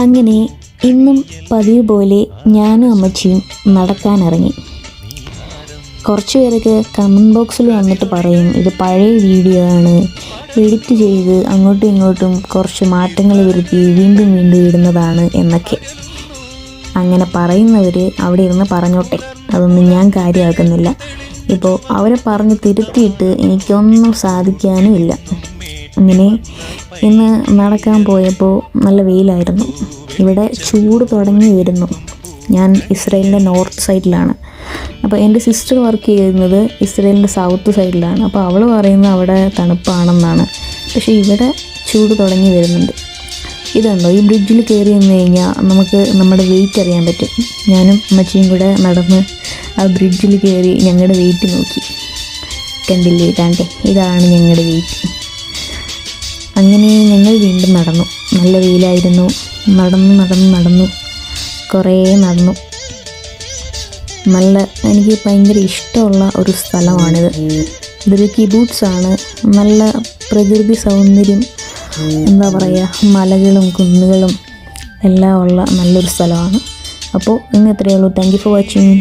അങ്ങനെ ഇന്നും പതിവ് പോലെ ഞാനും അമ്മച്ചിയും നടക്കാനിറങ്ങി. കുറച്ച് പേരൊക്കെ കമൻറ്റ് ബോക്സിൽ വന്നിട്ട് പറയും ഇത് പഴയ വീഡിയോ ആണ്, എഡിറ്റ് ചെയ്ത് അങ്ങോട്ടും ഇങ്ങോട്ടും കുറച്ച് മാറ്റങ്ങൾ വരുത്തി വീണ്ടും വീണ്ടും ഇടുന്നതാണ് എന്നൊക്കെ. അങ്ങനെ പറയുന്നവർ അവിടെ ഇരുന്ന് പറഞ്ഞോട്ടെ, അതൊന്നും ഞാൻ കാര്യമാക്കുന്നില്ല. ഇപ്പോൾ അവരെ പറഞ്ഞ് തിരുത്തിയിട്ട് എനിക്കൊന്നും സാധിക്കാനും ഇല്ല. അങ്ങനെ ഇന്ന് നടക്കാൻ പോയപ്പോൾ നല്ല വെയിലായിരുന്നു. ഇവിടെ ചൂട് തുടങ്ങി വരുന്നു. ഞാൻ ഇസ്രയേലിൻ്റെ നോർത്ത് സൈഡിലാണ്. അപ്പോൾ എൻ്റെ സിസ്റ്റർ വർക്ക് ചെയ്യുന്നത് ഇസ്രയേലിൻ്റെ സൗത്ത് സൈഡിലാണ്. അപ്പോൾ അവൾ പറയുന്നത് അവിടെ തണുപ്പാണെന്നാണ്. പക്ഷേ ഇവിടെ ചൂട് തുടങ്ങി വരുന്നുണ്ട്. ഇതുണ്ടോ, ഈ ബ്രിഡ്ജിൽ കയറി നിന്ന് കഴിഞ്ഞാൽ നമുക്ക് നമ്മുടെ വെയിറ്റ് അറിയാൻ പറ്റും. ഞാനും അമ്മച്ചിയും കൂടെ നടന്ന് ആ ബ്രിഡ്ജിൽ കയറി ഞങ്ങളുടെ വെയിറ്റ് നോക്കി. കണ്ടില്ലേ, ഇതാണ് ഞങ്ങളുടെ വെയിറ്റ്. അങ്ങനെ ഞങ്ങൾ വീണ്ടും നടന്നു. നല്ല വെയിലായിരുന്നു. നടന്നു കുറേ നടന്നു. എനിക്ക് ഭയങ്കര ഇഷ്ടമുള്ള ഒരു സ്ഥലമാണിത്. ഇതൊരു കിബൂട്ട്സാണ്. നല്ല പ്രകൃതി സൗന്ദര്യം, എന്താ പറയുക, മലകളും കുന്നുകളും എല്ലാം ഉള്ള നല്ലൊരു സ്ഥലമാണ്. അപ്പോൾ ഇന്ന് ഇത്രയേ ഉള്ളൂ. Thank you for watching.